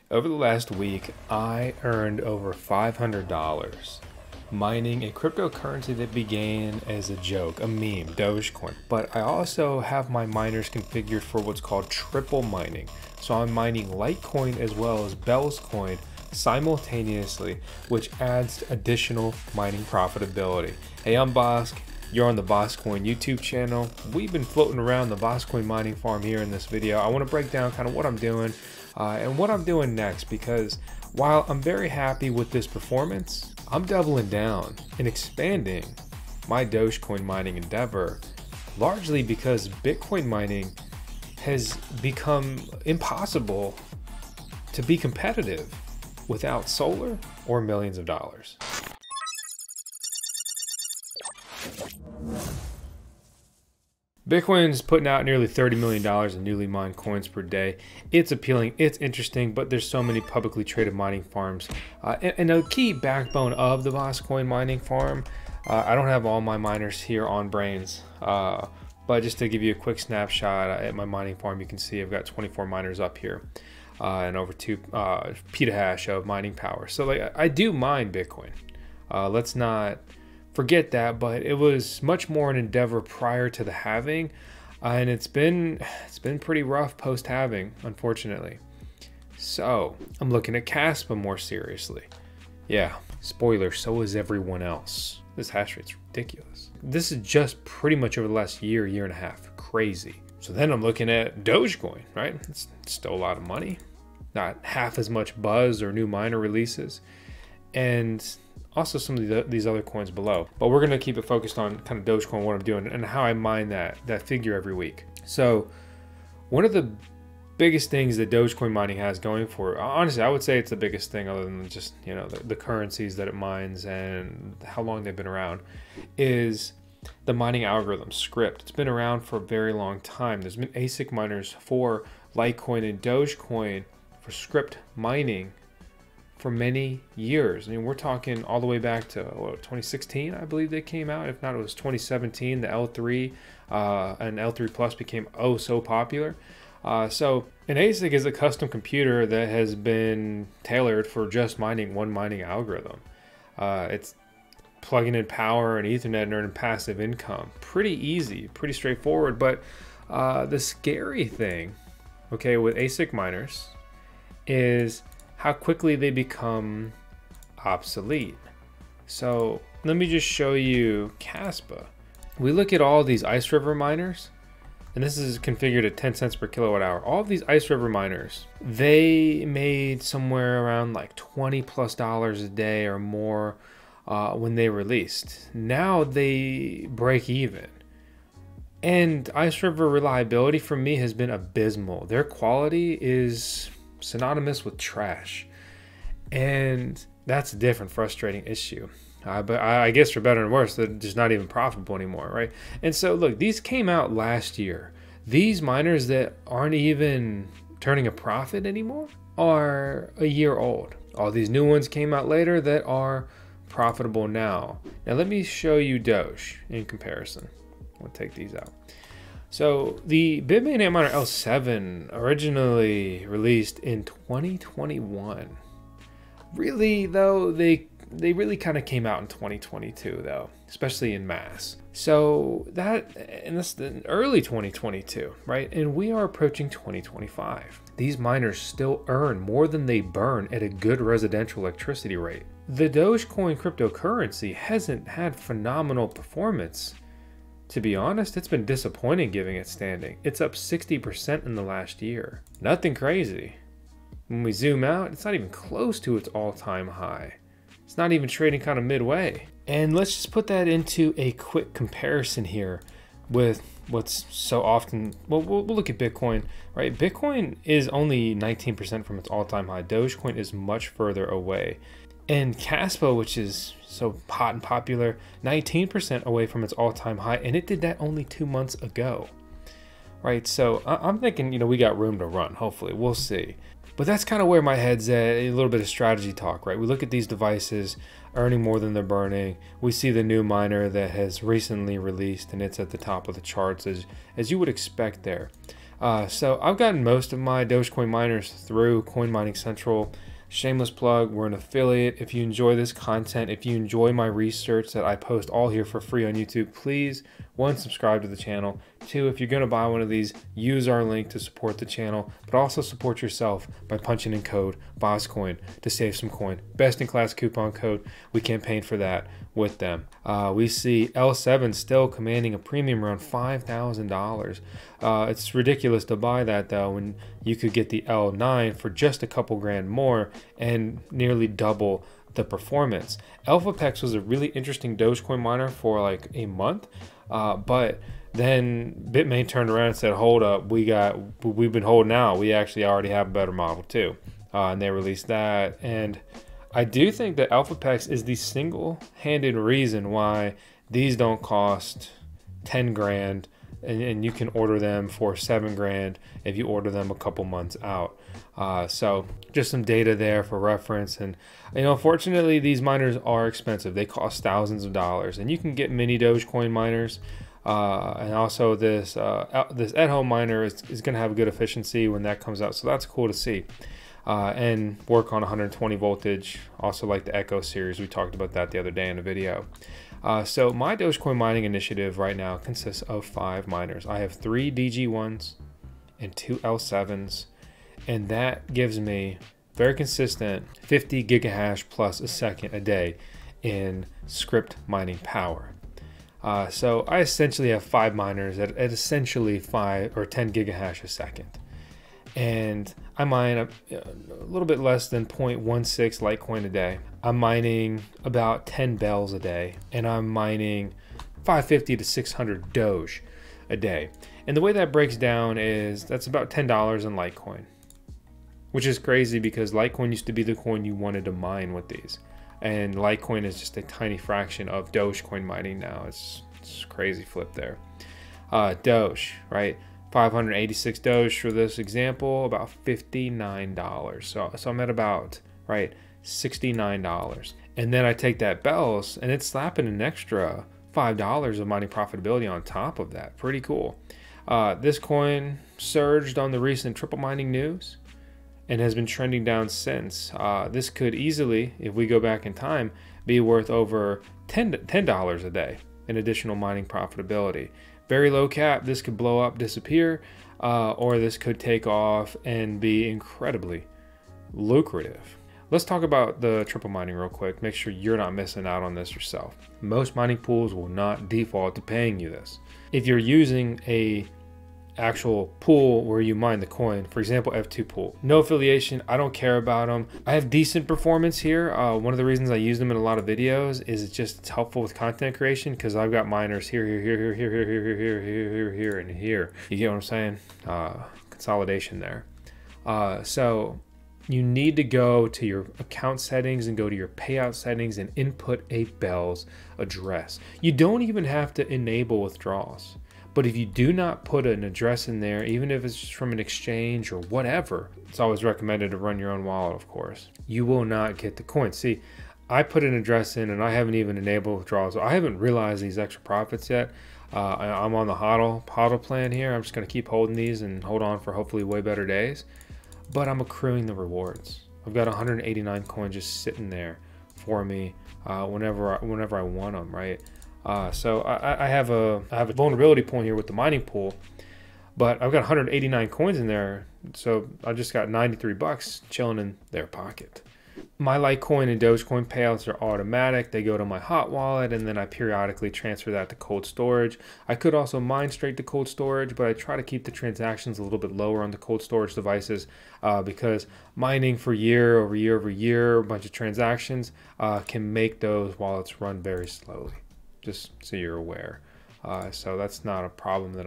Over the last week, I earned over $500 mining a cryptocurrency that began as a joke, a meme, Dogecoin. But I also have my miners configured for what's called triple mining. So I'm mining LiteCoin as well as BELLSCOIN simultaneously, which adds additional mining profitability. Hey, I'm Vosk. You're on the VoskCoin YouTube channel. We've been floating around the VoskCoin mining farm here in this video. I want to break down kind of what I'm doing and what I'm doing next, because while I'm very happy with this performance, I'm doubling down and expanding my DogeCoin mining endeavor, largely because Bitcoin mining has become impossible to be competitive without solar or millions of dollars. Bitcoin is putting out nearly $30 million in newly mined coins per day. It's appealing, it's interesting, but there's so many publicly traded mining farms. And a key backbone of the VoskCoin mining farm, I don't have all my miners here on Brains, but just to give you a quick snapshot at my mining farm, you can see I've got 24 miners up here and over 2 petahash of mining power. So like, I do mine Bitcoin. Let's not forget that, but it was much more an endeavor prior to the halving, and it's been pretty rough post halving, unfortunately. So I'm looking at Kaspa more seriously. Yeah, spoiler, so is everyone else. This hash rate's ridiculous. This is just pretty much over the last year and a half. Crazy. So then I'm looking at Dogecoin, right? It's still a lot of money, not half as much buzz or new miner releases, and also some of these other coins below. But we're gonna keep it focused on kind of Dogecoin, what I'm doing, and how I mine that figure every week. So one of the biggest things that Dogecoin mining has going for it, honestly, I would say it's the biggest thing other than just, you know, the currencies that it mines and how long they've been around, is the mining algorithm, Scrypt. It's been around for a very long time. There's been ASIC miners for LiteCoin and Dogecoin for Scrypt mining for many years. I mean, we're talking all the way back to 2016, I believe they came out. If not, it was 2017. The L3 and L3 Plus became oh so popular. So an ASIC is a custom computer that has been tailored for just mining one mining algorithm. It's plugging in power and Ethernet and earning passive income. Pretty easy, pretty straightforward. But the scary thing, okay, with ASIC miners is how quickly they become obsolete. So let me just show you Kaspa. We look at all these Ice River miners, and this is configured at 10 cents per kilowatt hour. All of these Ice River miners, they made somewhere around like $20+ a day or more when they released. Now they break even. And Ice River reliability for me has been abysmal. Their quality is synonymous with trash, and that's a different frustrating issue. But I guess for better and worse, they're just not even profitable anymore, right? And so look, these came out last year. These miners that aren't even turning a profit anymore are a year old. All these new ones came out later that are profitable now. Now let me show you Doge in comparison. We'll take these out. So the Bitmain Antminer L7 originally released in 2021. Really though, they really kind of came out in 2022 though, especially in mass. So that's the early 2022, right? And we are approaching 2025. These miners still earn more than they burn at a good residential electricity rate. The Dogecoin cryptocurrency hasn't had phenomenal performance. To be honest, it's been disappointing giving it standing. It's up 60% in the last year. Nothing crazy. When we zoom out, it's not even close to its all-time high. It's not even trading kind of midway. And let's just put that into a quick comparison here with what's so often, well, we'll look at Bitcoin, right? Bitcoin is only 19% from its all-time high. Dogecoin is much further away. And Kaspa, which is so hot and popular, 19% away from its all-time high, and it did that only 2 months ago, right? So I'm thinking, you know, we got room to run, hopefully, we'll see. But that's kind of where my head's at, a little bit of strategy talk, right? We look at these devices earning more than they're burning. We see the new miner that has recently released, and it's at the top of the charts, as you would expect there. So I've gotten most of my Dogecoin miners through Coin Mining Central. Shameless plug, we're an affiliate. If you enjoy this content, if you enjoy my research that I post all here for free on YouTube, please, 1, subscribe to the channel. 2, if you're going to buy one of these, use our link to support the channel, but also support yourself by punching in code VoskCoin to save some coin. Best in class coupon code. We campaigned for that with them. We see L7 still commanding a premium around $5,000. It's ridiculous to buy that though when you could get the L9 for just a couple grand more and nearly double the performance. Elphapex was a really interesting Dogecoin miner for like a month, but then Bitmain turned around and said, hold up, we've been holding out. We actually already have a better model too. And they released that. And I do think that Elphapex is the single-handed reason why these don't cost 10 grand and you can order them for 7 grand if you order them a couple months out. So just some data there for reference. And unfortunately, these miners are expensive. They cost thousands of dollars, and you can get mini Dogecoin miners. And also this at-home miner is going to have a good efficiency when that comes out. So that's cool to see. And work on 120 voltage, also like the Echo series. We talked about that the other day in a video. So my Dogecoin mining initiative right now consists of 5 miners. I have 3 DG1s and 2 L7s, and that gives me very consistent 50 gigahash plus a second a day in Scrypt mining power. So I essentially have 5 miners at essentially 5 or 10 gigahash a second. And I mine a little bit less than 0.16 LiteCoin a day. I'm mining about 10 bells a day, and I'm mining 550 to 600 Doge a day. And the way that breaks down is that's about $10 in LiteCoin, which is crazy because LiteCoin used to be the coin you wanted to mine with these. And LiteCoin is just a tiny fraction of Dogecoin mining now. It's crazy flip there. Doge, right? 586 Doge for this example, about $59. So I'm at about, right, $69. And then I take that bells and it's slapping an extra $5 of mining profitability on top of that. Pretty cool. This coin surged on the recent triple mining news and has been trending down since. This could easily, if we go back in time, be worth over $10 a day in additional mining profitability. Very low cap, this could blow up, disappear, or this could take off and be incredibly lucrative. Let's talk about the triple mining real quick. Make sure you're not missing out on this yourself. Most mining pools will not default to paying you this. If you're using a actual pool where you mine the coin, for example, F2 pool, no affiliation, I don't care about them. I have decent performance here. One of the reasons I use them in a lot of videos is it's helpful with content creation because I've got miners here, and here. You get what I'm saying? Consolidation there. So you need to go to your account settings and go to your payout settings and input a bells address. You don't even have to enable withdrawals. But if you do not put an address in there, even if it's just from an exchange or whatever, it's always recommended to run your own wallet, of course, you will not get the coin. See, I put an address in and I haven't even enabled withdrawals. So I haven't realized these extra profits yet. I'm on the HODL plan here. I'm just going to keep holding these and hold on for hopefully way better days. But I'm accruing the rewards. I've got 189 coins just sitting there for me whenever I want them, right? So I have a vulnerability point here with the mining pool, but I've got 189 coins in there, so I just got 93 bucks chilling in their pocket. My LiteCoin and Dogecoin payouts are automatic. They go to my hot wallet, and then I periodically transfer that to cold storage. I could also mine straight to cold storage, but I try to keep the transactions a little bit lower on the cold storage devices because mining for year over year, a bunch of transactions can make those wallets run very slowly. Just so you're aware. So that's not a problem that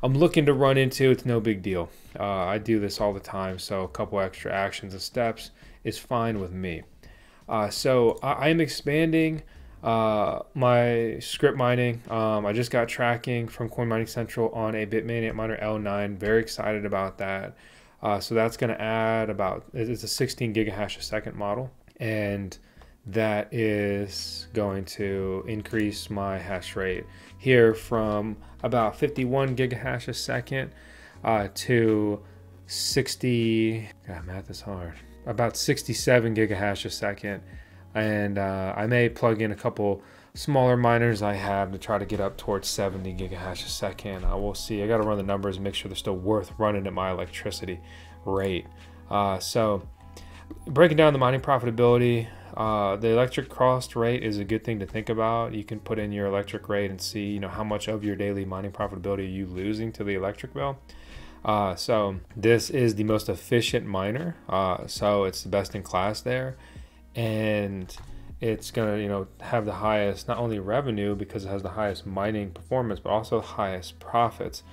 I'm looking to run into. It's no big deal. I do this all the time, so a couple extra actions and steps is fine with me. So I am expanding my Scrypt mining. I just got tracking from Coin Mining Central on a Bitmain Antminer L9. Very excited about that. So that's going to add it's a 16 gigahash a second model, and that is going to increase my hash rate here from about 51 gigahash a second to 60, God, math is hard, about 67 gigahash a second. And I may plug in a couple smaller miners I have to try to get up towards 70 gigahash a second. We'll see. I got to run the numbers and make sure they're still worth running at my electricity rate. So breaking down the mining profitability, the electric cost rate is a good thing to think about. You can put in your electric rate and see, you know, how much of your daily mining profitability are you losing to the electric bill. So this is the most efficient miner. So it's the best in class there. And it's gonna, you know, have the highest, not only revenue because it has the highest mining performance, but also the highest profits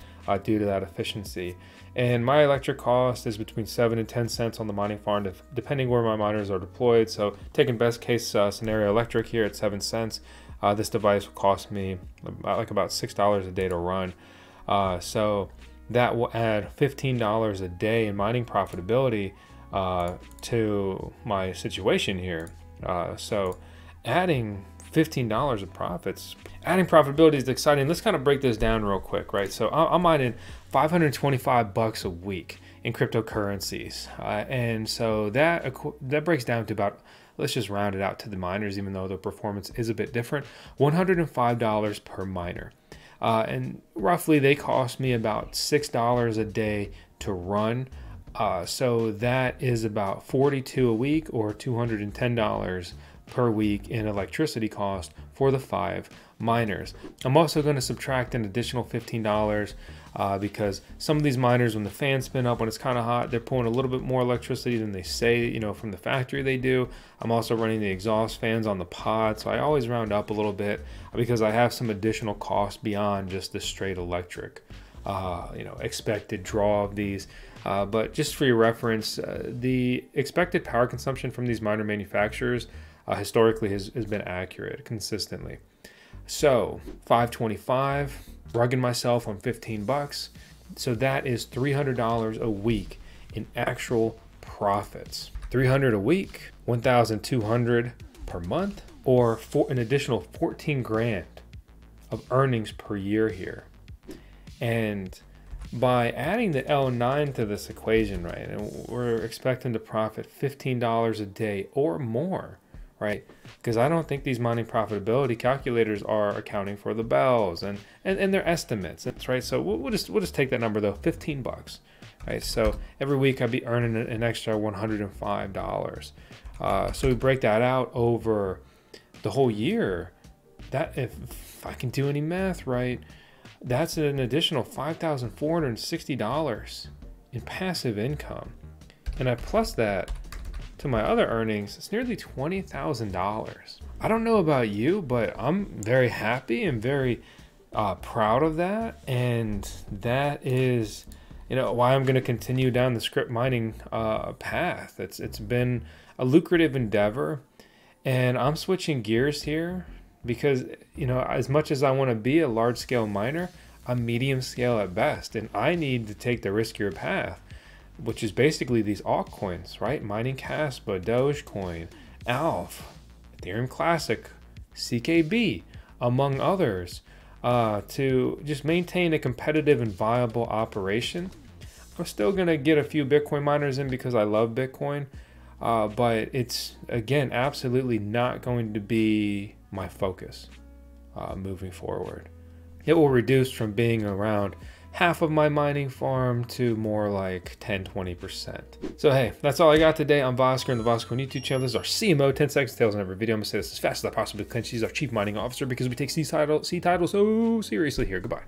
due to that efficiency. And my electric cost is between 7 and 10 cents on the mining farm, depending where my miners are deployed. So taking best case scenario electric here at 7 cents, this device will cost me about $6 a day to run. So that will add $15 a day in mining profitability to my situation here. So adding $15 of profits, adding profitability is exciting. Let's kind of break this down real quick, right? So I'm mining 525 bucks a week in cryptocurrencies. And so that breaks down to about, let's just round it out to the miners, even though the performance is a bit different, $105 per miner. And roughly they cost me about $6 a day to run. So that is about 42 a week or $210 per week in electricity cost for the 5 miners. I'm also going to subtract an additional $15 because some of these miners, when the fans spin up, when it's kind of hot, they're pulling a little bit more electricity than they say, you know, from the factory they do. I'm also running the exhaust fans on the pod, so I always round up a little bit because I have some additional costs beyond just the straight electric, you know, expected draw of these. But just for your reference, the expected power consumption from these miner manufacturers historically has been accurate consistently. So 525, rugging myself on 15 bucks. So that is $300 a week in actual profits. 300 a week, 1,200 per month, or an additional 14 grand of earnings per year here. And by adding the L9 to this equation, right, and we're expecting to profit $15 a day or more, right? Because I don't think these mining profitability calculators are accounting for the bells and their estimates. That's right. So we'll just take that number though, 15 bucks, right? So every week I'd be earning an extra $105. So we break that out over the whole year. That if I can do any math right, that's an additional $5,460 in passive income. And I plus that to my other earnings, it's nearly $20,000. I don't know about you, but I'm very happy and very proud of that. And that is, you know, why I'm going to continue down the Scrypt mining path. It's been a lucrative endeavor, and I'm switching gears here because, you know, as much as I want to be a large scale miner, I'm medium scale at best, and I need to take the riskier path, which is basically these altcoins, right? Mining Kaspa, DogeCoin, Alpha, Ethereum Classic, CKB, among others, to just maintain a competitive and viable operation. I'm still gonna get a few Bitcoin miners in because I love Bitcoin, but it's, again, absolutely not going to be my focus moving forward. It will reduce from being around half of my mining farm to more like 10-20%. So hey, that's all I got today on VoskCoin and the VoskCoin YouTube channel. This is our CMO, 10 seconds tales in every video. I'm gonna say this as fast as I possibly can. She's our Chief Mining Officer because we take C titles so seriously here. Goodbye.